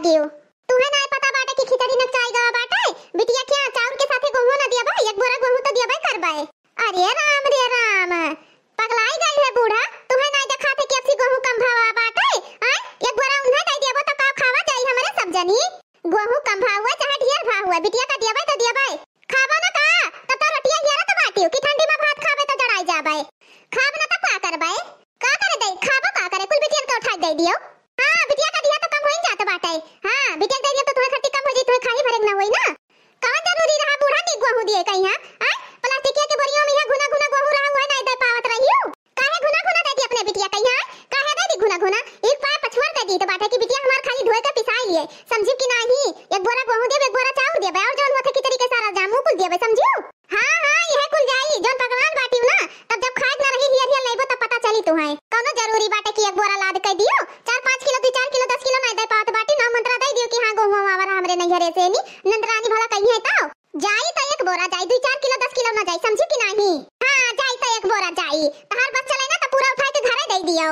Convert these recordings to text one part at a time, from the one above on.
लागियो। तुम्हें ना पता बाटे कि खिचड़ी न चाय गवा बाटे बिटिया क्या चाउर के साथे गेहूं ना दिया भाई, एक बोरा गेहूं तो दिया भाई करबाए। अरे राम रे राम, पगलाई गई है बूढ़ा। तुम्हें ना देखा थे कि अब गेहूं कम भावा बाटे हां, एक बोरा उन्हें दे दिया तो का खावा जाई हमरे सब जनी। गेहूं कम भावा चाहे ढेर भाव हुआ, बिटिया का दिया भाई तो दिया भाई। खावा ना का तब तो रोटियां घेरा तो बाटियो कि ठंडी में भात खावे तो जड़ाई जाबाए। खाव ना तो का करबाए, का करे दे खावा का करे कुल बिटिया के उठा दे दियो। हां बिटिया का दिया तो कम होई जात बाटे। हां बिटिया दे दिया तो तुम्हें खर्ची कम हो जाई, तुम्हें खाई भरेक ना होई ना। कौन जरूरी रहा बूढ़ा की गेहूं दिए कहीं हां हां प्लास्टिक के बोरियों में घुना घुना गेहूं रहा हुआ नहीं दे पावत रहियो। काहे घुना घुना दे दी अपने बिटिया कहीं हां, काहे दे दी घुना घुना। एक पाए पछवार दे दी तो बाटे की बिटिया हमार खाली धोए के पिसाई लिए समझी कि नहीं। एक बोरा गेहूं दे, एक बोरा चाउर दे और जोन होथे खिचड़ी के सारा जामू कुल दे समझियो। हां हां यह कुल जाई जोन पकवान बाटियो ना तब जब खाए ना रही हियर हियर लेबो तब पता चली तुम्हें। कोनो जरूरी बाटे कि एक बोरा लाद के दियो 4-5 किलो 2-4 किलो 10 किलो नहीं दे पावत बाटी ना मंत्रा दे दियो कि हां गेहूं आवर हमरे नहीं हरे से नी नंदरानी भला कहीं है तो जाई तो एक बोरा जाई 2-4 किलो 10 किलो ना जाई समझी कि नहीं। हां जाई तो एक बोरा जाई तहार बस चले ना तो पूरा उठा के घरे दे दियो।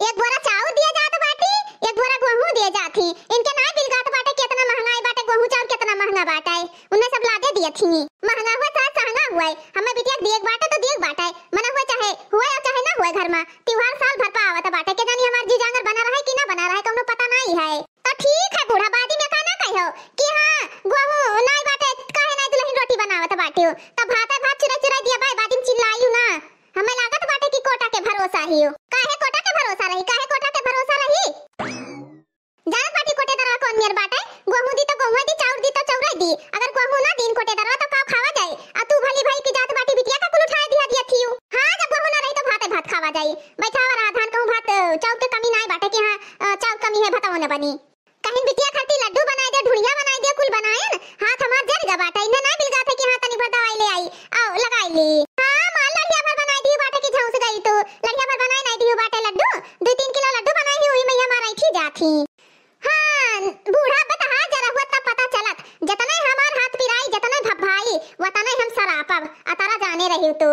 एक बोरा चाउर दिए जात बाटी, एक बोरा गेहूं दिए जाथी। इनके ना बिलगात बाटे कितना महंगाई बाटे, गेहूं चाउर कितना महंगा बाटे उन्हें सब लादे दिए थी। महंगा हुआ था सहंगा हुआ हमें बिटिया देख बाटे तो देख बाटे मना हुआ चाहे हुआ या चाहे ना हुआ घर में त्योहार साल भर पा आवत बाटे के जानी हमार जीजांगर बना रहा है कि ना बना रहा है कोनो पता नहीं है। तो ठीक है बूढ़ा बादी में कहना कहो कि हां गेहूं नहीं बाटे काहे नहीं दुल्हन रोटी बनावत बाटे तब भात चुरा चुरा दिया भाई बादी में चिल्लाइयो ना। हमें लागत बाटे कि कोटा के भरोसा हियो। काहे कोटा के भरोसा रही, काहे कोटा के भरोसा रही। जानत बाटी कोटे दरवा कौन नियर बाटे, गेहूं दी तो गेहूं दी, चाउर दी तो चाउर दी। अगर गेहूं ना दिन कोटे दरवा तो का खावा जाए। आ तू भली भाई की जात बाटी बिटिया का कुल उठा दिया थियो। हां जब गेहूं ना रही तो भात खावा जाए। बैठावा रहा धान कहूं भात चाउर के कमी नहीं बाटे कि हां चाउर कमी है भातवा न बनी। कहीं बिटिया खाती लड्डू बनाए दे, ढुड़िया बनाए दे, कुल बनाए न हाथ हमार जर गा बाटे इने ना बिलगा थे कि हां तनी भर दवाई ले आई आओ लगाई ली। हां मां लड़िया भर बनाई दी बाटे की झौस गई तो लड़िया भर बनाई नहीं दी बाटे लड्डू 2-3 किलो लड्डू बनाई हुई मैं हमार आई थी जाती। हां बूढ़ा बता जरा हुआ तब पता चलत जतने हमार हाथ पिराई जतने भभाई वतने हम सरापब अतारा जाने रही तो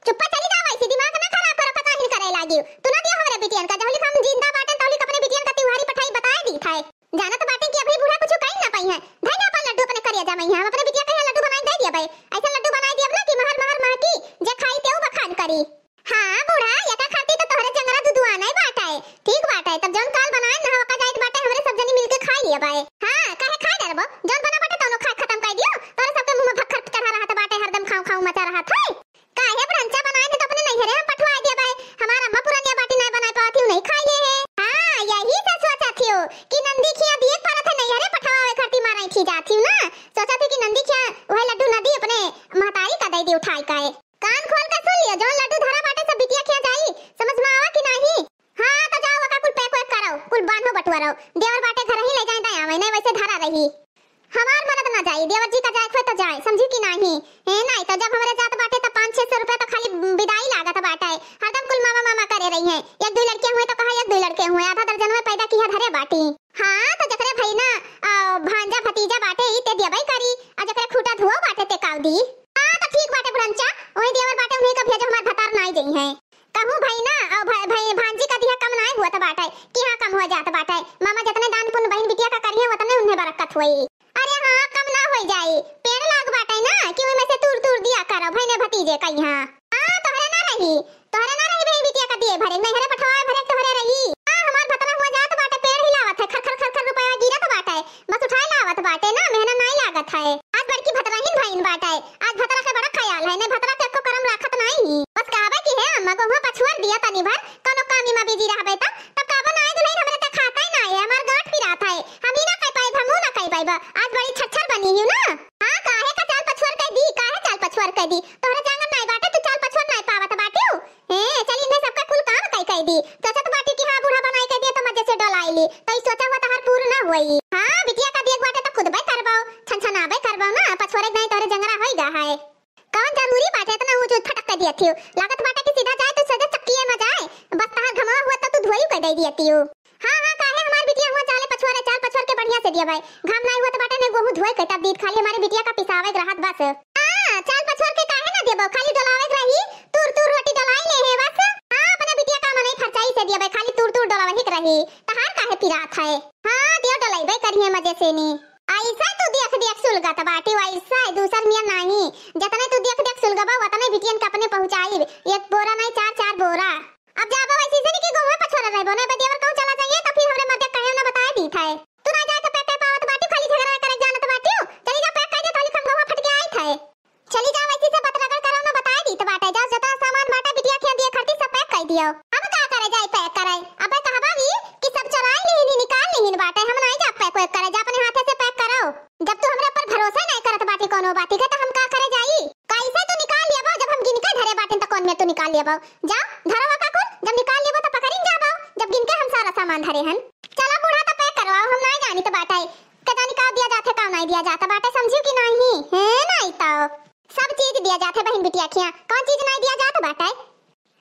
चुप्पा चली जा वैसी दिमाग ना खराब करो पता ही करे लागी। तू ना दिया हमरे बिटियन का जहली हम जिंदा बाटे तौली अपने बिटियन का तिवारी पठाई बताए दी थाए। जानत बाटे कि अभी बूढ़ा कुछ कहीं ना पाई है भाई ना अपन लड्डू अपने करिया जा मैं हम अपने बिटिया के लड्डू बनाई दे दिया भाई। ऐसा लड्डू बनाई दिया ना कि महर महकी जे खाई तेऊ बखान करी। हां बूढ़ा यका खाती तो तोहरे जंगरा दुदुआ नहीं बाटाए ठीक बाटाए तब जौन काल बनाए ना वका जाइत बाटे हमरे सब जनी मिलके खाई लिया भाई। हां काहे खाई डरबो जौन बना बाटे तौनो खा खत्म कर दियो तोरे सबके मुंह में भक्खर चढ़ा रहा था बाटे हरदम खाऊ खाऊ मचा रहा था। काहे ब्रंचा बनाए थे तो अपने नहीं हरे हम पठवा दिया भाई हमारा अम्मा पुरानिया बाटी नहीं बनाई पाती नहीं खाई ले है। हां यही से सोचा थियो कि नंदी खिया दिए पारा थे नहीं हरे पठवावे करती माराई थी जाती ना सोचा थी कि नंदी खिया वह लड्डू नदी अपने महतारी का दे दी उठाई काए। कान खोल कर सुन लियो जौन लड्डू धरा बाटे सब बिटिया खिया जाई समझ में आवा कि नहीं। हां तो जाओ का कुल पैक कराओ कुल बांधो बटवारो देवर बाटे घर ही ले जाए दया मैं नहीं वैसे धरा रही हमार मरद ना जाई देवर जी का जाए तो जाए समझी कि नहीं है नहीं तो जब हमरे जात बाटे तो 500-600 रुपए तो खाली विदाई लागत बाटे हरदम कुल मामा मामा करे रही है। 1-2 लड़के हुए तो कहा 1-2 लड़के हुए आधा दर्जन में पैदा किया धरे बाटी। हां तो जकरे भाई ना भांजा भतीजा बाटे ई ते दिया भाई करी आ जकरे खूटा धुओ बाटे ते काव दी। हां तो ठीक बाटे ब्रंचा ओए देवर बाटे उन्हें का भेजो हमार भतार नहीं गई है कहूं भाई ना और भाई भांजी का दिया कम नहीं हुआ तो बाटे कि हां कम हो जात बाटे मामा जितने दान पुण्य बहन बिटिया का करिए उतने उन्हें बरकत होई। अरे हां कम ना हो जाए पेड़ लाग बाटे ना कि में से तूर दिया करो भाई ने भतीजे कहीं। हां तोहरे ना रही भाई बिटिया का दिए भरे नहीं हरे पठवाए भरे तोहरे रही। हां हमार भतना हुआ जात बाटे पेड़ हिलावत है खर खर खर रुपया गिरत बाटे बस उठाए लावत बाटे ना मेहनत नहीं लागत है। आज बड़की भतराहीन भाईन बाटे आज भतरा के बड़ा ख्याल है ने भतरा के को करम राखत नहीं बस कहबे कि है अम्मा को पछुआर दिया तनी भर कोनो कामी में बिजी रहबे तब कहबे ना दुल्हन हमरे त खाता ही नहीं है हमार गांठ पिरात है हम ही ना कह पाए हमू ना कह पाएबा आज बड़ी छछर बनी हूं ना। हां काहे का चाल पछुआर कह दी काहे चाल पछुआर कह दी तोहरे जांगर नहीं बाटे तू चाल पछुआर नहीं पावत बाटे ए चल इन्हें सबका कुल काम कह दी तो सत बाटी की हां बूढ़ा बनाई कह दिया तो मजे से डोलाई ली तो ई सोचा हुआ तहार पूर्ण ना होई। हां बिटिया का देख बाटे तो खुद बे करबाओ छनछनाबे करबाओ ना पछुआरे नहीं तोहरे जंगरा होईगा है कौन जरूरी बाटे इतना ऊंच फटक कर दिया थियो लागत बाटे कि सीधा जाए तो सीधा चक्कीए में जाए बस तहार घमा हुआ तो तू धोई कर दे दिया थियो। हां हां काहे हमार बिटिया हुआ चाले पछुआरे चाल पछुआर के बढ़िया से दिया भाई घाम नहीं हुआ तो बाटे ने गेहूं धोए के तब दीद खाली हमारी बिटिया का पिसावे रहत बस। हां चाल पछुआर के काहे ना देबो खाली डलावे रही तूर रोटी डलाई ले है बस। हां अपने बिटिया का मने खर्चाई से दिया भाई खाली तूर डलावे ही रही तहार काहे काहे पिरात है। हां दियो डलाइबे करिए मजे से नी ऐसा तू देख देख सुलगत बाटी वैसा दूसर मिया नहीं जतने तू देख देख सुलगबा उतने बिटियन के अपने पहुंचाई एक बोरा नहीं चार चार बोरा। अब जाबो वैसे से नहीं कि गोवे पछोरा रहबो नहीं बदेवर कहूं चला जाइए तो फिर हमरे मध्य कहे ना बताए दी था तू ना जाके पैक पावत बाटी खाली झगड़ा करे जानत बाटी चली जा पैक कर दे थाली खम गोवा फट के आई था चली जा वैसे से बतरगड़ करो ना बताए दी तो बाटे जाओ जता सामान बाटा बिटिया के दिए खर्ची सब पैक कर दियो। अब का करे जाई पैक करे अब कहबा भी कि सब चराई लेहिन निकाल लेहिन बाटे हम नहीं जा पैक करे जा अपने हाथे से पैक करो। जब तू हमरा पर भरोसा नहीं करत बाटी कोनो बाटी के तो हम का करे जाई कैसे तू निकाल लेबो जब हम गिन के धरे बाटी तो कौन में तू निकाल लेबो जा धरवा का कुल जब निकाल लेबो तो पकड़िन जाबो जब गिन के हम सारा सामान धरे हन। चला बूढ़ा तो पैक करवाओ हम नहीं जानी तो बाटे के जानी का दिया जाथे का नहीं दिया जाता बाटे समझियो कि नहीं है नहीं तो सब चीज दिया जाथे बहन बिटिया खिया कौन चीज नहीं दिया जाता बाटे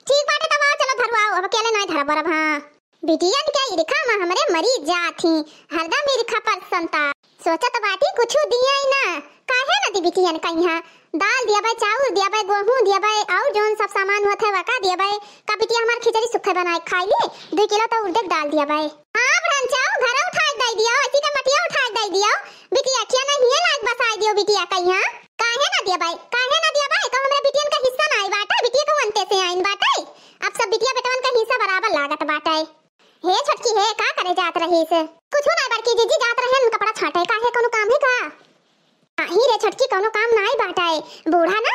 ठीक बाटे तब आओ चलो धरवाओ अब अकेले नहीं धरा बरब। हां बिटियन के इरखा में हमरे मरी जाथी हरदम इरखा पर संता सोचत बाटी कुछ दिया ही ना काहे ना दी बिटियन कहिया दाल दिया भाई चावल दिया भाई गेहूं दिया भाई और जोन सब सामान होत है वका दिया भाई का बिटिया हमार खिचड़ी सुखे बनाए खाई ले 2 किलो तो उड़द दाल दिया भाई। हां बहन चाओ घर उठा दे दियो ऐसी का मटिया उठा दे दियो बिटिया किया नहीं है लाग बसाई दियो बिटिया कहिया काहे ना दिया भाई का हमरे बिटियन का हिस्सा नहीं बाटा बिटिया को वंते से आइन बाटे अब सब बिटिया बेटवन का हिस्सा बराबर लागत बाटे। हे छटकी है का करे जात रही से कुछ ना बड़की जीजी जात रहे कपड़ा छाटे काहे कोनो काम है का ही रे छटकी कोनो काम नहीं बाटाए बूढ़ा ना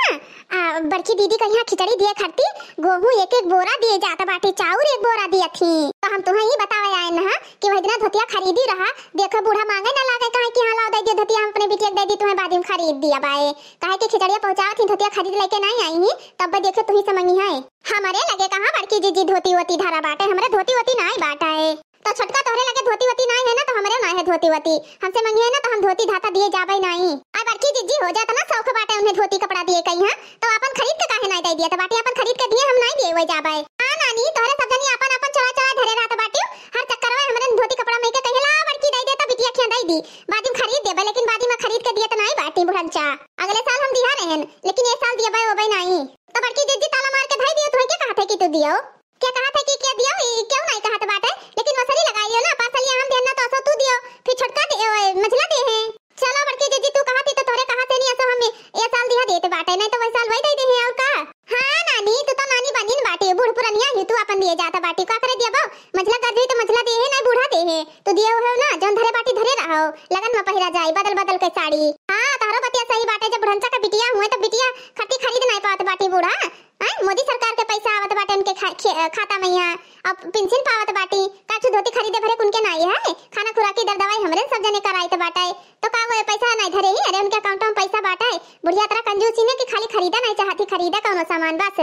बड़की दीदी कहिया खिचड़ी दिए खरती गेहूं एक एक बोरा दिए जाता बाटे चाउर एक बोरा दिए थी तो हम तुम्हें ही बतावे आए ना कि वही दिन धोतिया खरीदी रहा देखो बूढ़ा मांगे ना लागे काहे कि हां लाओ दे दे धोतिया हम अपने बिटिया दे दी तुम्हें बाद में खरीद दिया बाए काहे कि खिचड़िया पहुंचावा थी धोतिया खरीद लेके नहीं आई ही तब देखो तू ही समझी है हमारे लगे कहां बड़की जीजी धोती होती धरा बाटे हमरे धोती होती नहीं बाटा है तो छटका तोहरे लगे धोती होती नहीं है ना तो हमरे नहीं है धोती होती हमसे मंगी है ना तो हम धोती धाता दिए जाबे नहीं आ बड़की जीजी हो जाता ना सौख बाटे उन्हें धोती कपड़ा दिए कहीं हां तो अपन खरीद के काहे नहीं दे दिए तो बाटी अपन खरीद के दिए हम नहीं दिए वही जाबे। हां नानी तोहरे सब जनी अपन अपन चला चला धरे रहत बाटी हर चक्कर में हमरे धोती कपड़ा में के कहेला बड़की दे दे तो बिटिया खिया दे दी बाद में खरीद देबे लेकिन बाद में खरीद के दिए तो नहीं बाटी बुढ़नचा अगले साल हम दिया रहन लेकिन ये साल दिए ओबे नहीं तो बड़की जीजी ताला मार के धई दियो तू के कहा थे कि तू दियो क्या कहा था कि क्या दियो क्यों नहीं कहा था बाटे लेकिन मसरी लगाइयो ना पासलिया हम देना तो असो तू दियो फिर छटका दे मझला दे है चलो बड़की जीजी तू कहा थी तो तोरे कहा से नहीं असो हम ये साल दिया देते बाटे नहीं तो वही साल वही दे दे है और का। हां नानी तू तो नानी बनिन बाटे बूढ़ पुरनिया ही तू अपन दिए जाता बाटी का करे दिया बा मझला कर दे तो मझला दे है नहीं बूढ़ा दे है तू दियो हो ना जौन धरे बाटी धरे रहो लगन में पहिरा जाए बदल बदल के साड़ी। हां तारो बतिया सही बाटे जब बुढ़नचा का बिटिया हुए तो बिटिया खट्टी खरीद नहीं पावत बाटी बूढ़ा मोदी सरकार के पैसा आवत बाटे उनके खाता में यहाँ अब पेंशन पावत बाटी काछु धोती खरीदे भरे उनके नहीं है खाना खुराकी दर दवाई हमरे सब जने कराई तो बाटे तो का वो पैसा नहीं धरे ही अरे उनके अकाउंट में पैसा बाटे बुढ़िया तरह कंजूसी ने कि खाली खरीदा नहीं चाहती खरीदा कौन सामान बस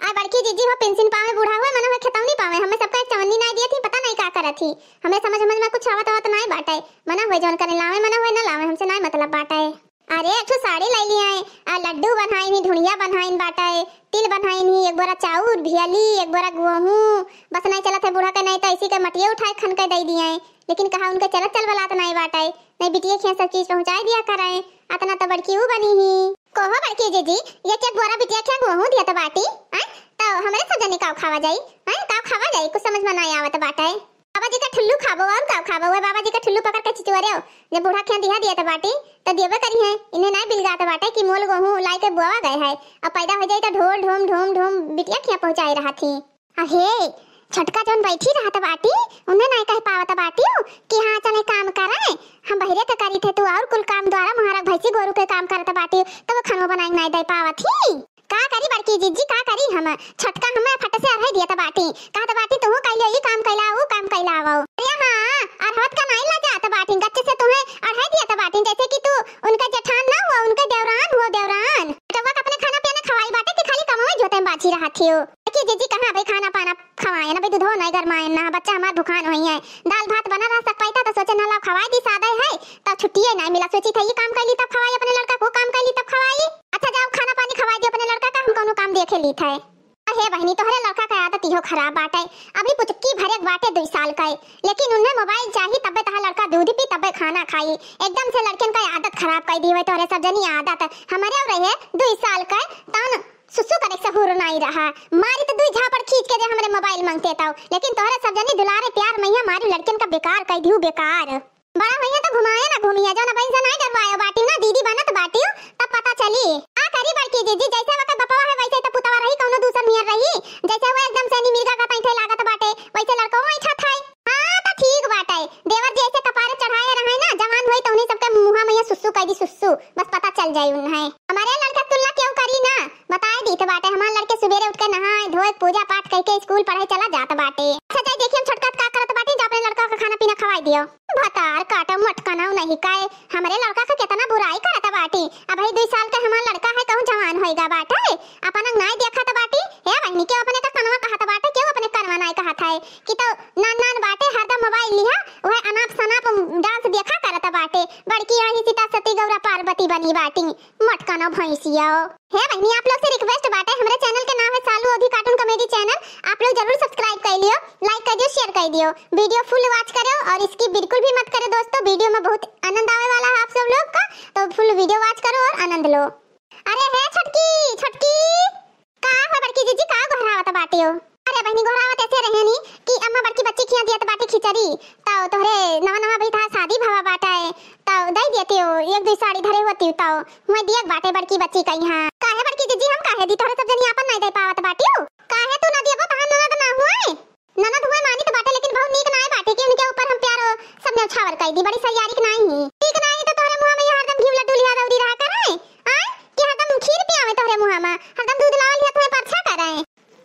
आ बड़की जीजी हो पेंशन पावे बूढ़ा हुए मनो खतौनी पावे हमें सबका एक चवन्नी नहीं दी थी पता नहीं का करत थी हमें समझ में कुछ आवत आवत नहीं बाटे मना हुए जौन करे लावे मना हुए ना लावे हमसे नहीं मतलब बाटे। अरे एक साड़ी ले ली है लड्डू बनाई नहीं ढुनिया बनाई बाटा है तिल बनाई नहीं एक बोरा चाउर भियली एक बोरा गेहूं बस नहीं चला थे बूढ़ा के नहीं तो इसी के मटिया उठाए खन के दे दिए लेकिन कहा उनके चलत चल वाला तो नहीं बाटा है नहीं बिटिया खिया सब चीज पहुंचा दिया कराए अतना तो बड़की वो बनी ही कहो बड़की जीजी ये क्या बोरा बिटिया खिया गेहूं दिया तो बाटी हैं तो हमरे सब जने काव खावा जाई हैं काव खावा जाई कुछ समझ में नहीं आवत बाटा है बाबा जी का ठुल्लू खाबो और काव खाबो है बाबा जी का ठुल्लू पकड़ के चिचुरे हो जब बूढ़ा खिया दिया तो बाटी तो देवे करी है इन्हें नहीं बिल जाता बाटे कि मोल गेहूं लाई के बुआ गए है अब पैदा हो जाए तो ढोल ढोम ढोम ढोम बिटिया खिया पहुंचाई रहा थी। अहे छटका जोन बैठी रहा था बाटी उन्हें नहीं कह पावत बाटी कि हां चले काम कराए हम बहिरे के करी थे तू और कुल काम द्वारा महाराज भैंसी गोरु के काम करत बाटी तो वो खानो बनाई नहीं दे पावत थी का करी बड़की जीजी का करी हम छटका हमें फट से अरहे दिया था बाटी कहा था बाटी तू कइले ई काम कइला वो काम कइला आवो अरे हां अरहत का नहीं लगा था बाटी गच्चे से तुम्हें अरहे दिया था बाटी जैसे कि तू उनका जेठान ना हुआ उनका देवरान हुआ देवरान तो वह अपने खाना पीना खवाई बाटे कि खाली कमाई जोते में बाची रहा थी कि जीजी कहां भाई खाना पाना खवाए ना भाई दूध नहीं गरमाए ना बच्चा हमार भूखान होई है दाल भात बना रह सक पाइता तो सोचे ना ला खवाई दी सादा है तब छुट्टी नहीं मिला सोची था ये काम कइली तब खवाई अपने लड़का को काम कइली तब खवाई अच्छा जाओ खाना पानी खवाई दे अपने लड़का का हम कोनो काम देखे ली था। अहे बहनी तोहरे लड़का का आदत इहो खराब बाटे अभी पुचकी भरे बाटे 2 साल का लेकिन उन्हें मोबाइल चाहिए तबे तहा लड़का दूध पी तबे खाना खाई एकदम से लड़कन का आदत खराब कर दी हुई तोहरे सब जनी आदत हमारे रहे 2 साल का तन सुसु करे सहूर नहीं रहा मारी तो 2 झापड़ खींच के दे हमरे मोबाइल मांगते ताऊ लेकिन तोहरे सब जनी दुलारे प्यार मैया मारी लड़कन का बेकार कह दियो बेकार। बड़ा भैया तो घुमाया ना घूमिया जो ना पैसा नहीं डरवायो बाटी ना दीदी बनत बाटी तब पता चली। आ करी बड़की जीजी जैसे वक्त बपवा है वैसे तो पुतवा रही कौनो दूसर मियर रही जैसे वो एकदम से मिर्गा का पैठे लागत बाटे वैसे लड़को ऐठा थाई। हां तो ठीक बाटे देवर जैसे कपारे चढ़ाए रहे ना जवान होई तो उन्हीं सबके मुंहा में सुसु कह दी सुसु बस पता चल जाई उन्हें। हमारे लड़का तुलना क्यों करी ना बताए दी तो बाटे हमारे लड़के सवेरे उठ के नहाए धोए पूजा पाठ करके स्कूल पढ़ाई चला जात बाटे। अच्छा जाई देखिए हम छोटका का करत बाटे जा अपने लड़का का खाना पीना खवाई दियो। भतार काटा मटकना नहीं काए हमारे लड़का का कितना बुराई करत बाटी। अब भाई 2 साल का हमारा लड़का है कहूं जवान होएगा बाटे अपन नहीं देखत बाटी हे बहनी के अपने का कनवा कहत बाटे क्यों अपने कनवा नहीं कहत है कि तो नान नान बाटे हरदम मोबाइल लिहा वह अनाप शनाप डांस देखा करत बाटे। बड़की रही सीता सती गौरा पार्वती बनी बाटी मटकना भैंसिया। हे बहनी आप लोग से रिक्वेस्ट बाटे हमारे चैनल के नाम है सालू ओधी कार्टून कॉमेडी चैनल आप लोग जरूर सब्सक्राइब कर लियो लाइक कर दियो शेयर कर दियो वीडियो फुल वॉच करो और इसकी बिल्कुल भी मत करो दोस्तों वीडियो में बहुत आनंद आने वाला है आप सब लोग का तो फुल वीडियो वॉच करो और आनंद लो। अरे है छटकी छटकी का है बड़की जीजी का घोरावत बाटी हो। अरे बहनी घोरावत ऐसे रहे नी कि अम्मा बड़की बच्ची खिया दिया तो बाटी खिचड़ी तो तोहरे नवा नवा भी था शादी भावा बाटा है तो दई देती हो 1-2 साड़ी धरे होती तो मैं दिया बाटे बड़की बच्ची का यहां काहे बड़की जीजी हम काहे दी तोहरे सब जनी अपन नहीं दे पावत बाटी हो काहे तू ना दिया तहां ननद ना हुए ननद हुए मानी तो बाटे लेकिन बहुत नीक ना है बाटे कि उनके ऊपर हम प्यार सब ने उछावर कर दी बड़ी सयारी की नहीं ठीक नहीं तो तोहरे मुंह में हरदम घी लड्डू लिया दौरी रहा करे आ कि हरदम खीर पियावे तोहरे मुंह में हरदम दूध लावल लिया तुम्हें परछा करे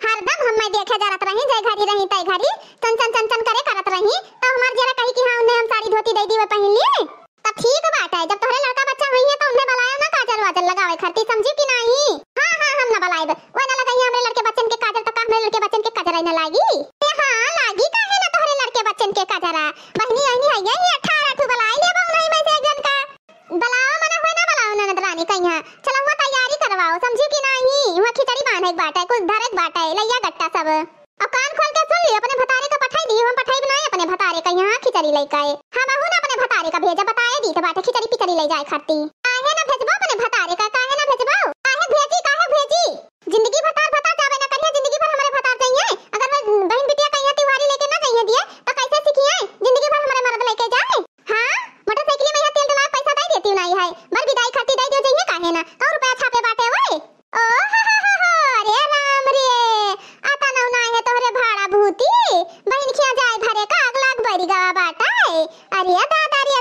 हरदम हम मैं देखे जात रही जय घरी रही तय घरी चन करे करत रही तो हमार जरा कही कि हां उन्हें हम साड़ी धोती दे दी वे पहन लिए तब ठीक बात है जब तोहरे लड़का बच्चा हुई है तो उन्हें बुलाया ना काजल वाजल लगावे खरती समझी कि नहीं। हां हां हम ना बुलाएब वो ना लगाई हमरे लड़के बच्चन के काजल तो का हमरे लड़के बच्चन के काजल ना लागी हां लागी काहे ना तोहरे लड़के बच्चन के काजरा बहनी आई है ये 18 ठू बुलाई ले बहु नहीं मैं से एक जन का बुलाओ मना होय ना बुलाओ ननद रानी कहिया चलो हुआ तैयारी करवाओ समझी कि नहीं हुआ खिचड़ी बांधे बाटा कुछ धरे बाटा लैया गट्टा सब अब कान खोल के सुन लियो अपने भतारे का पठाई दी हम पठाई बनाए अपने भतारे का यहां खिचड़ी लेके आए हम आहू ना अपने भतारे का भेजा बताए दी तो बाटे खिचड़ी पिचड़ी ले जाए खाती काहे ना भेजबो अपने भतारे का काहे ना भेजबो काहे भेजी जिंदगी भतार भतार जावे ना करिए जिंदगी भर हमारे भतार चाहिए अगर मैं बहन बिटिया कहिया त्योहारी लेके ना चाहिए दिए तो कैसे सीखिए जिंदगी भर हमारे मर्द लेके जाए। हां मोटरसाइकिल में तेल डला पैसा दे देती नहीं है बर विदाई खाती दे दियो चाहिए काहे ना 100 रुपया छापे बाटे ओए ओ अरे राम रे आता ना ना है तोहरे भाड़ा भूती बहन खिया जाए भरे का अगला बड़ी गवा बाटा है अरे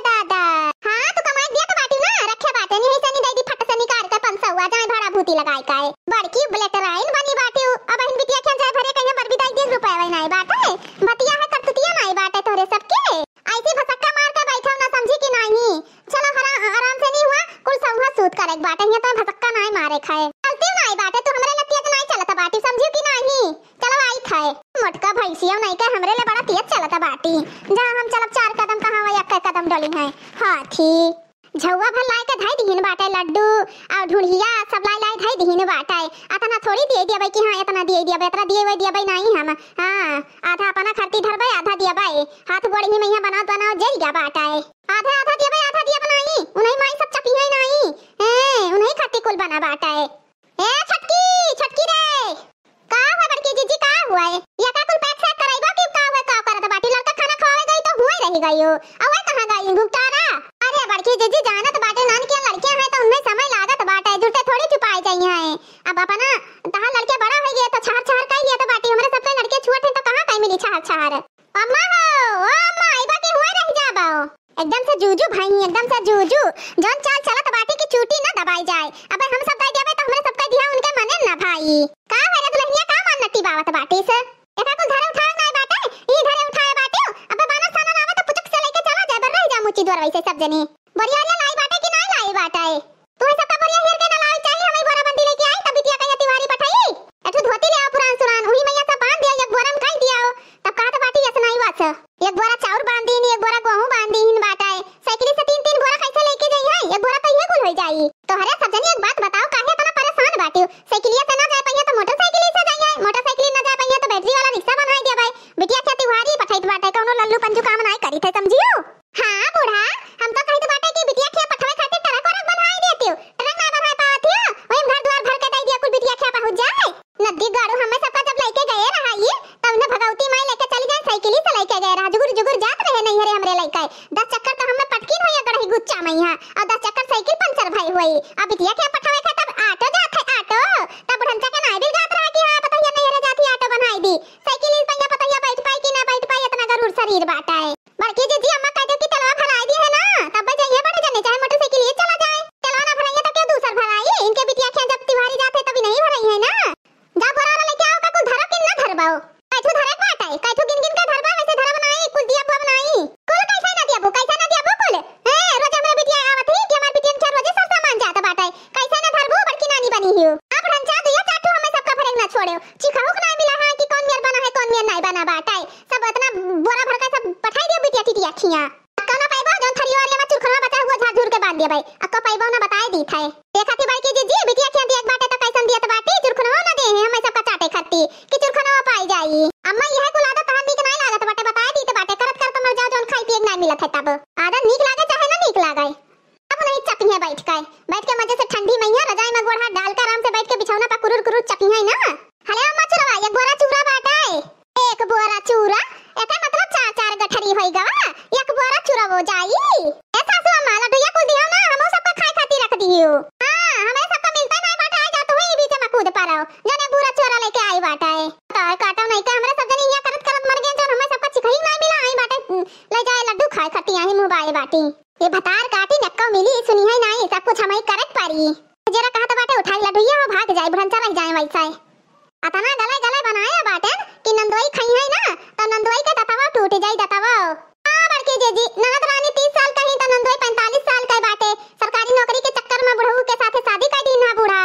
दादा हां तो कमाई दिया तो बाटी ना रखे बाटे नहीं सनी दे दी फट से निकाल के 500 आ जाए भाड़ा भूती लगाई काए बड़की ब्लेटराइन बनी बाटी अब बहन बिटिया खिया जाए भरे कहीं बर विदाई 10 रुपया वही नहीं बाटे बतिया है करतुतिया नहीं बाटे तोहरे सबके ऐसी भसक्का मार के बैठो ना समझी कि नहीं चलो आराम से नहीं हुआ कुल सौहा सूत करे बाटे ये तो भसक्का नहीं मारे खाए चलती नहीं बाटे तू हमरे लतिया तो नहीं चलता बाटी समझी कि नहीं चलो आई खाए मोटका भैंसिया नहीं के हमरे ले बड़ा तेज चलता बाटी जहां हम चलब 4 कदम कहां वही 1 कदम डली है हाथी झौवा भर लाए के धाई दीन बाटे लड्डू और ढुढ़िया सब लाई धाई दीन बाटे अतना थोड़ी दे दिया भाई कि हां इतना दे दिया इतना दिए भाई नहीं हम हां आधा अपना खर्ती धरबे आधा दिया भाई हाथ गोड़ी में यहां बनाओ जरिया बाटे आधा दिया भाई आधा दिया बनाई उन्हीं माई सब चपी है नहीं ए उन्हीं खर्ती कुल बना बाटे ए छटकी रे का हुआ बड़की जीजी का हुआ है या का कुल पैक सेट कराइबा कि का हुआ का करत बाटी लड़का खाना खावे गई तो हुई रही गई हो अब कहां गई गुप्तारा अरे बड़की जीजी जानत बाटे नान के लड़कियां है तो उनमें समय लागत बाटे झूठे थोड़ी छुपाई चाहिए है अब अपना तहां लड़के बड़ा हो गए तो छार का लिया तो बाटी हमरे सब लड़के छुअट है तो कहां कहीं मिली छार अम्मा हो ओ अम्मा आइबा के हुए रह जाबो एकदम से जूजू भाई एकदम से जूजू जौन चाल चलत बाटी की चूटी ना दबाई जाए अब हम सब कह देबे तो हमरे सब कह दिया उनके मने ना भाई का है दुल्हनिया का मान नटी बावत बाटी से एका को धरे उठाए ना बाटे ई धरे उठाए बाटे अब बाना साना आवे तो पुचक से लेके चला जाए बर रह जा मुची द्वार वैसे सब जनी बरिया लाई बाटे कि नहीं लाई बाटे तू सब का बरिया हेर के ना लाई चाहिए हमें बोरा बंदी लेके आई तब बिटिया का तिवारी पठाई एठो धोती ले आ पुरान सुरान ओही मैया सब बांध दिया एक बोरा में कह दिया तब का तो बाटी यसनाई वास एक बोरा चाउर बांध दी एक बोरा गेहूं बांध दी बाटे साइकिल से 3 बोरा कैसे लेके जाई है एक बोरा तो ये कुल हो जाई तो हरे सब जनी एक बात बताओ काहे इतना परेशान बाटी साइकिलिया से ना जा पाइए तो मोटरसाइकिल से जाइए मोटरसाइकिल ना जा पाइए तो बैटरी वाला रिक्शा बनाई दिया भाई बिटिया के तिवारी पठाई बाटे कोनो लल्लू पंजू काम नहीं करी थे समझियो हां बूढ़ा हम तो कहि तो बाटे कि बिटिया के पठवे खातिर ट्रक और बनाई देती ट्रक ना बना पाती ओई घर द्वार भर के दे दिया कुल बिटिया के पहुंच जाए नदी गाड़ू हमें सबका जब लेके गए रहा ये तब ने भगवती माई लेके चली गई साइकिल से लेके गए राजगुरु अंगूर जात रहे नहीं हरे हमरे लइका 10 चक्कर तो हमें पटकीन होया गड़ही गुच्चा में यहां और 10 चक्कर साइकिल पंचर भाई होई अब बिटिया के पठावे के तब ऑटो जात है ऑटो तब बुढ़नचा के नाई भी जात रहा कि हां पता नहीं हरे जाती ऑटो बनाई दी साइकिल इस पहिया पता बैठ पाई कि ना बैठ पाई इतना गरूर शरीर बाटा है बड़की जी अम्मा कह दो कि तलवा भराई दी है ना तब जाइए बड़े जने चाहे मोटरसाइकिल ये चला जाए तलवा ना भराइए तो क्यों दूसर भराई इनके बिटिया के जब तिवारी जाते तभी नहीं भराई है ना जा बोरा लेके आओ का कुल धरा कि ना धरबाओ कैठू धरे बाटा है कैठू गिन गिन के धरबा वैसे धरा बनाई कुल दिया बुआ बनाई कुल कैसे ना दिया बु कैसे ना दिया बु कुल ए रोज हमरा बिटिया आवत ही कि हमार बिटिया के रोज सर सामान जाता बाटा है कैसे ना धरबू बड़की नानी बनी हियो आप ढंचा दिया चाटू हमें सबका फरेक ना छोड़ो चिखाऊ ना मिला है कि कौन मेर बना है कौन मेर नहीं बना बाटा है सब इतना बोरा भर का सब पठाई दियो बिटिया टिटिया खिया अक्का ना पाइबो जोन थरिवारिया में चुरखना बचा हुआ झाड़ झूर के बांध दिया भाई अक्का पाइबो ना बताए दी था देखा थी बड़की जी बिटिया खिया दिया एक बाटे तो कैसन दिया तो बाटी चुरखना ना दे हमें सबका चाटे खाती कि चुरखना पाई जाई अम्मा यह कुल आदत तहन नीक नहीं लागत बाटे बताए दी तो बाटे करत करत मर जाओ जोन खाई पिए नहीं मिलत है तब आदत नीक लागे चाहे ना नीक लागे अब नहीं चपिया बैठ के मजे से ठंडी मैया रजाई में गोड़ हाथ डाल कर आराम से बैठ के बिछौना पर कुरुर कुरुर चपिया ना हले अम्मा चुरवा एक बोरा चूरा बाटे एक बोरा चूरा एके मतलब चार चार गठरी होई गवा एक बोरा चूरा हो जाई ए सासू अम्मा लड्डूया कुल दियो ना हम सबका खाए खाती रख दियो हां हमें सबका मिलता नहीं बाटा है जा तो ही बीच में कूद पारो जने पूरा चोरा लेके आई बाटा है तो काटा नहीं के हमरे सब जने यहां करत करत मर गए जो हमें सबका चिखई नहीं मिला आई बाटे ले जाए लड्डू खाए खाती आई मोबाइल बाटी ये भतार काटी नक्का मिली सुनी है नहीं सब कुछ हमें करत पारी जरा कहा तो बाटे उठाई लड्डूया भाग जाए भरंचा रह जाए वैसा अतना गले गले बनाया बाटे कि नंदोई खाई है ना तो नंदोई का दतावा टूट जाई दतावा हां बड़के जी ननद रानी 30 साल का ही तो नंदोई 45 साल का बाटे सरकारी नौकरी के चक्कर में बुढ़ऊ के साथे शादी कर दी ना बूढ़ा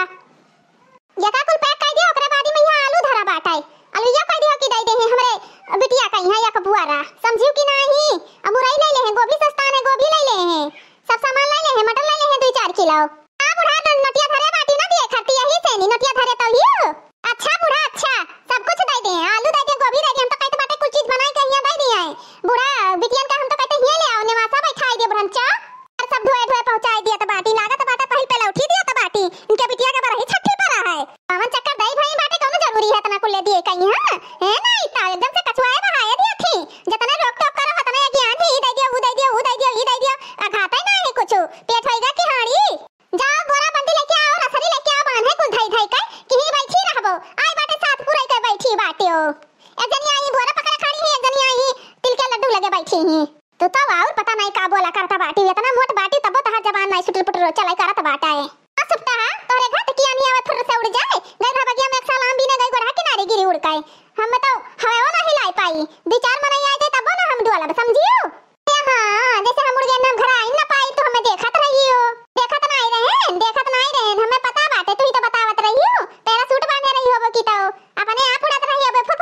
जका कुल पैक कर दियो ओकरे बादी में यहां आलू धरा बाटे आलू या कर दियो कि दई दे हमरे बिटिया कहीं है या कबुआरा समझियो कि नहीं अब मुरई ले ले हैं गोभी सस्ता है गोभी ले ले हैं सब सामान ले ले हैं मटर ले ले हैं 2-4 किलो हां बूढ़ा नटिया धरे बाटी ना दिए खाती यही से नहीं नटिया धरे तो हियो अच्छा बूढ़ा अच्छा सब कुछ दे दे आलू दे दे गोभी दे दे हम तो कहते बाटे कुछ चीज बनाए के यहां दे दिए हैं बूढ़ा बिटियन का हम तो कहते हिया ले आओ नेवासा बैठाई दे भरंचा और सब धोए धोए पहुंचाई दिया तो बाटी लागत बाटा पहिल पहले उठी दिया तो बाटी इनके बिटिया के बरही छट्टी पर है पवन चक्कर दई भाई बाटे कौन जरूरी है इतना कुल ले दिए कहीं हां है नहीं तो एकदम से कछुआए बहाए दिया थी जितना रोक टोक करो उतना ज्ञान ही दे दियो वो दे दियो वो दे दियो ई दे दियो खाता ही ना है कुछ पेट होएगा कि हाड़ी जाओ बोरा बंदी लेके आओ रसरी लेके आओ बांधे कुल धई धई के कहीं बैठी रहबो आई बाटे साथ पूरे के बैठी बाटे हो एक जनी आई बोरा पकड़ खड़ी है एक जनी आई तिल के लड्डू लगे बैठी है तो तब और पता नहीं का बोला करता बाटी इतना मोट बाटी तब तो हर जवान नहीं सुटर पुटर चला करत बाटा है आ सुपता है तोरे घर किया नहीं आवे फुर से उड़ जाए गई बगिया में एक साल आम भी ने गई गोड़ा किनारे गिरी उड़ के हम तो हवा ना हिलाई पाई 2-4 मन आई जाए तब ना हम डोला समझियो हां जैसे हम उड़ गए हम घर आई ना पाई तो हमें देखत रहियो देखत नहीं रहे हमें पता बाटे तू ही तो बतावत रही हो तेरा सूट बांधे रही हो की तो अपने आप उड़त रही हो फुर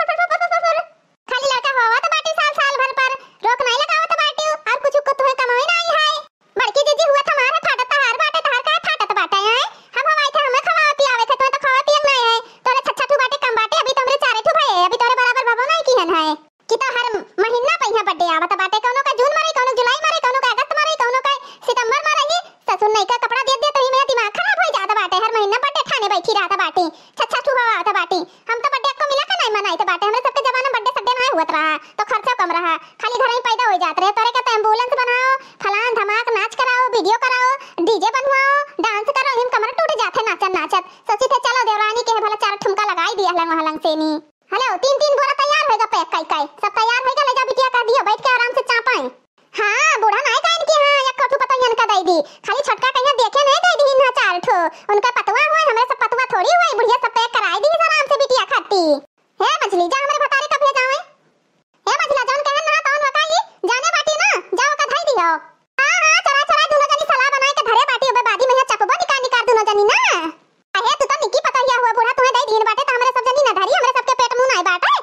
खाली लड़का होवा तो बाटी साल भर पर रोक नहीं लगावत बाटी और कुछ को तुम्हें कमाई नहीं है बड़की जी हुआ तुम्हारे फाटत हार बाटे तार का फाटत बाटे है हम हवाई थे हमें खवा पियावे थे तो खवा पियन नहीं है तोरे छछा ठू बाटे कम बाटे अभी तुमरे चारे ठू भाई अभी तोरे बराबर भवो नहीं किहन है कि तो हर महीना पहिया बर्थडे आवत बाटे कोनो का जून मारे कोनो जुलाई मारे कोनो का अगस्त मारे कोनो का सितंबर मारे ही ससुर नहीं का कपड़ा दे दे तो ही मेरा दिमाग खराब हो जाता बाटे हर महीना बर्थडे खाने बैठी रहता बाटे छछा ठू हवा आता बाटे हम तो बर्थडे को मिला का नहीं मनाई तो बाटे हमरे सबके जमाना बर्थडे सड्डे नहीं हुआ रहा तो खर्चा कम रहा खाली घर ही पैदा हो जात रहे तोरे का तो एम्बुलेंस बनाओ फलान धमाक नाच कराओ वीडियो कराओ डीजे बनवाओ डांस करो हिम कमर टूट जाते नाचत सोची थे चलो देवरानी के भला 4 ठुमका लगाई दिया हलंग हलंग से नी हेलो 3 बोरा तैयार होएगा पैक काई सब तैयार होएगा ले जा बिटिया का दियो बैठ के आराम से चापाएं हां बूढ़ा नहीं काइन की हां एक कठू पता यन का दई दी खाली छटका कहिया देखे नहीं दई दी ना 4 ठो उनका पतवा होए हमरे सब पतवा थोड़ी होए बुढ़िया सब पैक कराई दी आराम से बिटिया खाती है मछली जा हमरे भतारे कब ले जावे हे मछला जान कहन ना तौन वकाई जाने बाटी ना जाओ का धई दियो हां चरा चरा दुनो जनी सलाह बनाए के धरे बाटी ओबे बादी में चपबो निकाल दुनो जनी ना आहे तू तो निकी पता हिया हुआ बूढ़ा तुम्हें दई दीन बाटे तो हमरे सब जनी ना धरी हमरे सबके पेट मुंह नहीं बाटे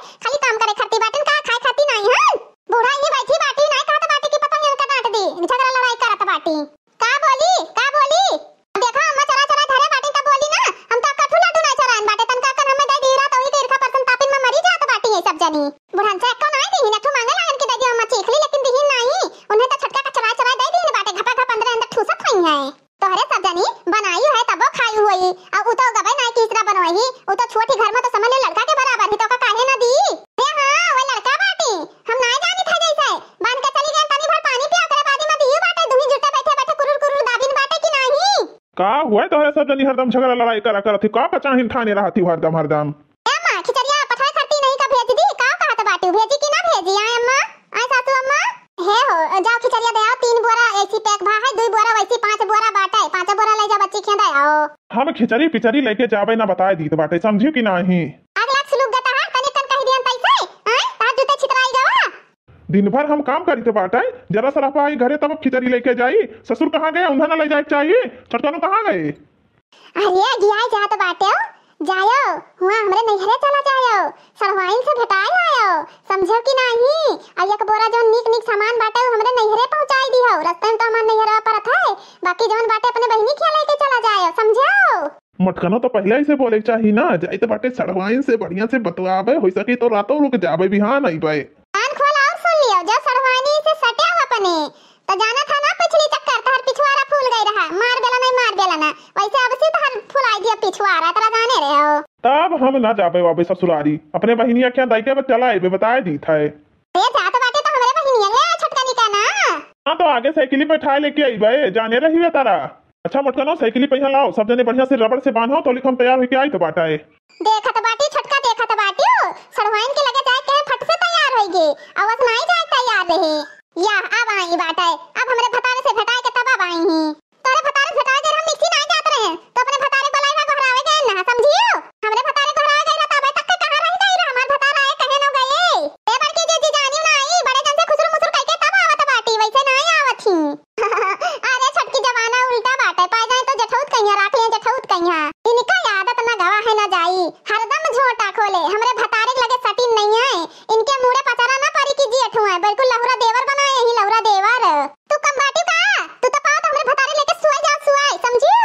का हुआ तोहरे सब जनी हरदम झगड़ा लड़ाई करा करत थी का चाहिन ठाने रहती हरदम हरदम। ए अम्मा खिचड़िया पठाए करती नहीं का भेज दी का कहत बाटी भेजी कि ना भेजी आए अम्मा आए सासू अम्मा हे हो जाओ खिचड़िया दे आओ 3 बोरा ऐसी पैक भा है 2 बोरा वैसी 5 बोरा बाटा है 5 बोरा ले जा बच्ची खेदा आओ। हम खिचड़ी पिचड़ी लेके जाबे ना बताए दी तो बाटे समझियो कि नहीं। अगला सुलूक गता है तने कन कह दियन पैसे हैं तार जूते छितराई जावा। दिन भर हम काम करी तो बाटे जरा सा रफा आई घरे तब खिचड़ी लेके जाई। ससुर कहाँ गए उन्हें ना ले जाए चाहिए छटकानु कहाँ गए। अरे गिया जा तो बाटे जायो हुआ हमरे नैहरे चला जायो सरवाइन से भेटाई आयो समझो कि नहीं। अब एक बोरा जो निक निक सामान बाटे हमरे नैहरे पहुंचाई दियो रास्ते में तो हमार नैहरा परत है बाकी जोन बाटे अपने बहिनी के लेके चला जायो समझो। मटकनो तो पहले ही से बोले चाहिए ना जाई तो बाटे सड़वाइन से बढ़िया से बतवावे हो सके तो रातों रुक जावे बिहान आई बे। कान खोल और सुन लियो जो सड़वानी से सटे हो अपने तो जाना था ना पिछली चक्कर तहर पिछवाड़ा फूल गई रहा मार बेला ना वैसे अब से तहर फुलाई दिया पिछवाड़ा तरा जाने रे हो। तब हम ना जाबे वाबे ससुरारी अपने बहिनिया क्या दाई के चला आए बताए दी था। ए जात बाटे तो हमरे बहिनिया ले छटका निकाना। हां तो आगे साइकिल पे बैठाए लेके आई बे जाने रही है तारा। अच्छा मटकनो साइकिल पे यहाँ लाओ सब जने बढ़िया से रबड़ से बांधो तो लिखम तैयार होके आई तो बाटा है। देखत बाटी छटका देखत बाटियो सरवाइन के लगे जाए के फट से तैयार होइगे आवाज नहीं जाए तैयार रहे या अब आई बाटा है अब हमरे भतारे से भटाए के तब अब आई ही तोरे भतारे से भटाए के हम मिक्सी नहीं जात रहे तो अपने भतारे बुलाई ना घरावे गए ना समझियो हमरे भतारे घरावे गए ना तब तक कहां रह गई हमार भतारा आए कहे न गए ए बड़की जी जानियो ना आई बड़े जन से खुसुर मुसुर कह के तब आवत बाटी वैसे नहीं आवत ही। अरे छटकी जमाना उल्टा बाटे पाए जाए तो जठौत कहिया राख ले जठौत कहिया इनका आदत ना गवा है ना जाई हरदम झोटा खोले हमरे भतारे लगे सटीन नहीं है इनके मुड़े पचारा ना पारी की जी अठुआ बिल्कुल लहुरा देवर बनाए यही लहुरा देवर तू कम बाटी का तू तो पाओ तो हमरे भतारे लेके सोई जा सुआई समझियो।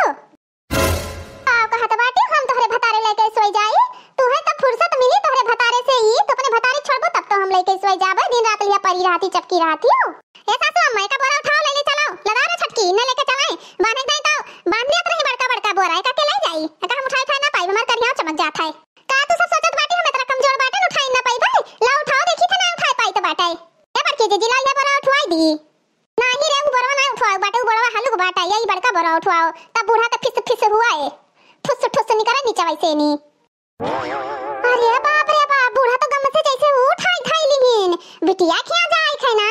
आओ कहत बाटी हम तोहरे भतारे लेके सोई जाई तू है तब फुर्सत मिली तोहरे भतारे से ही तो अपने भतारे छोड़बो तब तो हम लेके सोई जाबे दिन रात लिया परी रहती चटकी रहती हो। ए सासू अम्मा का बोरा उठाओ ले ले चलाओ लगा रे छटकी न लेके चलाए बांधे दई तो बांध दिया रही बड़का बड़का बोरा का के ले जाई का हम उठाए ना पाई हमार करिया चमक जात है का तू सब सोचत बाटी हम इतना कमजोर बाटे उठाई ना पाई भाई ला उठाओ देखी था ना उठाए पाई तो बाटे ए बड़की जी ला ये बोरा उठवाई दी नहीं रे वो बोरा ना उठवाओ बाटे वो बोरा हलुक बाटा यही बड़का बोरा उठवाओ तब बूढ़ा का फिस फिस हुआ है ठुस ठुस निकला नीचे वैसे नी। अरे बाप रे बाप बूढ़ा तो गम से जैसे उठाई थाई लिहिन बिटिया क्या जाए है ना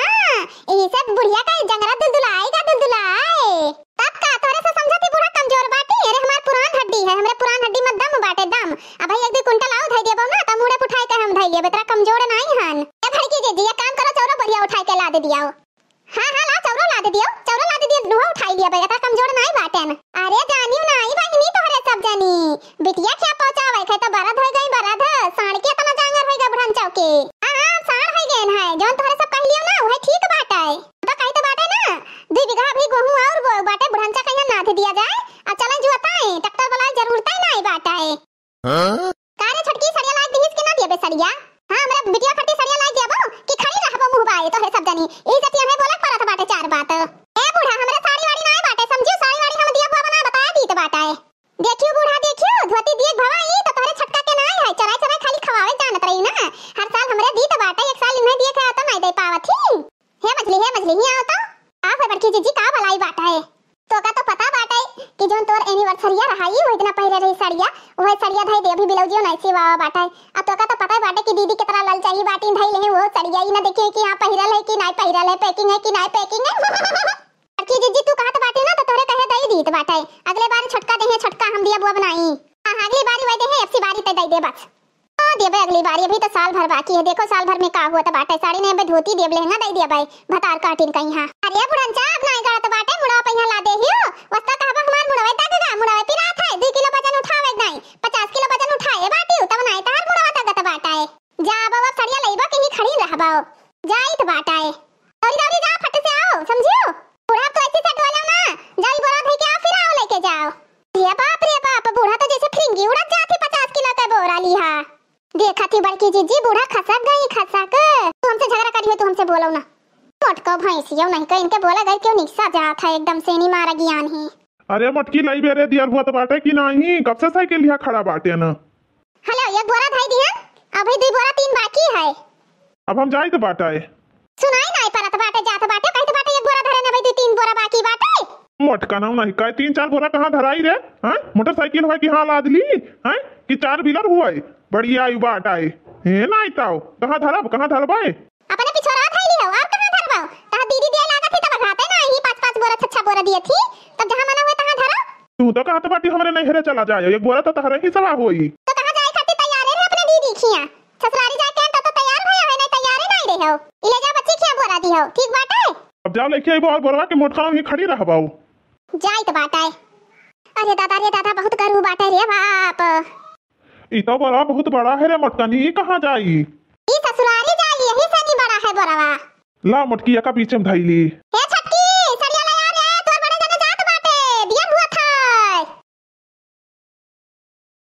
यही सब बुढ़िया का जंगरा दुलदुलाएगा दुलदुलाए तब का तोरे से समझती बूढ़ा कमजोर बाटी अरे हमार पुरान हड्डी है हमरे पुरान हड्डी में दम बाटे दम अब भाई एक दो कुंटल आउ धई देबो ना त मुड़े उठाए के हम धई लेबे तेरा कमजोर नहीं हन ए भाई की जी ये काम करो चौरो बढ़िया उठाए के ला दे दियाओ। हां ला चौरो ला दे दियो नुहा उठाई लिया बेटा कमजोर नहीं बाटेन अरे जानियो नहीं बहिनी तोहरे सब जानी बिटिया क्या पहुंचावे है तो बरद हो गई बरद साण के तना जांगर होइगा बुढ़न चौके हां साण हो गए है जोन तोहरे सब कह लियो ना वही ठीक बात है तो कहि तो बाटे ना 2 बीघा भी गेहूं और बाटे बुढ़न चा कहिया नाथ दिया जाए अब चलन जुआताए ट्रैक्टर वाला जरूरत ही नहीं बाटा है। हां कारे छटकी सड़िया लाग दिस के ना दिए बे सड़िया हां हमरा बिटिया खट्टी सड़िया लाग देबो कि खड़ी रहबो मुंह बाए तोहरे सब जानी ई जति हमें बोलक परत बाटे 4 बात ए बूढ़ा हमरे साड़ी वाड़ी नहीं बाटे समझियो साड़ी वाड़ी हम दिया बुआ बना बताया दी तो बाटा है देखियो बूढ़ा देखियो धोती दिए भवाई तो तोहरे छटका के नहीं है चराई चराई खाली खवावे जानत रही ना हर साल हमरे दी तो बाटा एक साल इन्हें दिए खाया तो नहीं दे पावत ही हे मछली ही आओ तो आ होय बड़की जीजी का भलाई बाटा है तो का तो पता बाटा है कि जोन तोर एनिवर्सरीया रहाई वो इतना पहिरे रही साड़िया वो साड़िया धई दे अभी बिलौजियो नहीं सिवा बाटा है अब तो का तो पता है बाटा कि दीदी कितना लल चाहिए बाटी धई ले वो साड़िया ही ना देखिए कि हां पहिरल है कि नहीं पहिरल है पैकिंग है कि नहीं पैकिंग है की जीजी तू कहत बाटे ना तो तोरे कहे दई दी तो बाटा है अगले बार छटका दे है छटका हम दिया बुआ बनाई हां अगली बारी वही दे है एफसी बारी ते दई दे बस दे बे अगली बारी अभी तो साल भर बाकी है देखो साल भर में का हुआ तो बाटे साड़ी ने बे धोती देब लहंगा दई दिया भाई भतार काटिन कहीं हां अरे बुढ़नचा अपना ही गड़त बाटे मुड़ा पहिया ला दे हियो वस्ता कहबा हमार मुड़वे तकगा मुड़वे पिरात है 2 किलो वजन उठावे नहीं 50 किलो वजन उठाए बाटी तब नहीं तार मुड़वा तकत बाटा है जा बाबा सड़िया लईबा कहीं खड़ी रहबा जाई तो बाटा है दौड़ी जा फट से आओ समझियो बूढ़ा तो ऐसे सेट वाला ना जाई बोरा धई के आ फिर आओ लेके जाओ ये बाप रे बाप बूढ़ा तो जैसे फ्रिंगी उड़ जाती 50 किलो का बोरा लिहा देखा थी बड़की जीजी बूढ़ा खसक गई खसक तू हमसे झगड़ा करी हो तो हमसे बोलो ना मोटको भैंसियो नहीं का इनके बोला गई क्यों निक्सा जात है एकदम से नहीं मारा ज्ञान ही। अरे मटकी लाई बेरे दिया हुआ तो बाटे कि नहीं कब से साइकिल लिया खड़ा बाटे ना हेलो एक बोरा धाई दिया अभी 2 बोरा 3 बाकी है अब हम जाई तो बाटा है सुनाई नहीं परत बाटे जात बाटे कहि तो बाटे एक बोरा धरे ना भाई 2 3 बोरा बाकी बाटे मोटका मोटका नाम नहीं काय 3-4 बोरा कहाँ धराई रे हैं मोटरसाइकिल है कि हाँ लाद ली हैं कि 4 व्हीलर हुआ बढ़िया यू बाट आए हे ना आइताओ कहाँ धरबाए अपने पिछोरा थैली हो और कहां धरबाओ ता दीदी दे लागत थी तब घाते ना ही 5-5 बोरा 6 बोरा दिए थी तब जहां मना हुए तहां धरो तू तो कहत बाटी हमरे नहीं हेरे चला जाए एक बोरा तो तहरे ही सवा होई तो कहां जाए खातिर तैयार है अपने दीदी खिया ससुरारी जाए के तो तैयार भया है नहीं तैयार नहीं रहे हो इले जा बच्ची खिया बोरा दी हो ठीक बात है अब जाओ लेके आइबो और बोरवा के मोटका ही खड़ी रहबाऊ जाई तो बात है अरे दादा बहुत करू बात है रे बाप ई तो बोरा बहुत बड़ा है रे मोटकनी कहाँ जाई ई ससुरारी जाई यही से नहीं बड़ा है बोरावा ला मोटकिया का पीछे में धैली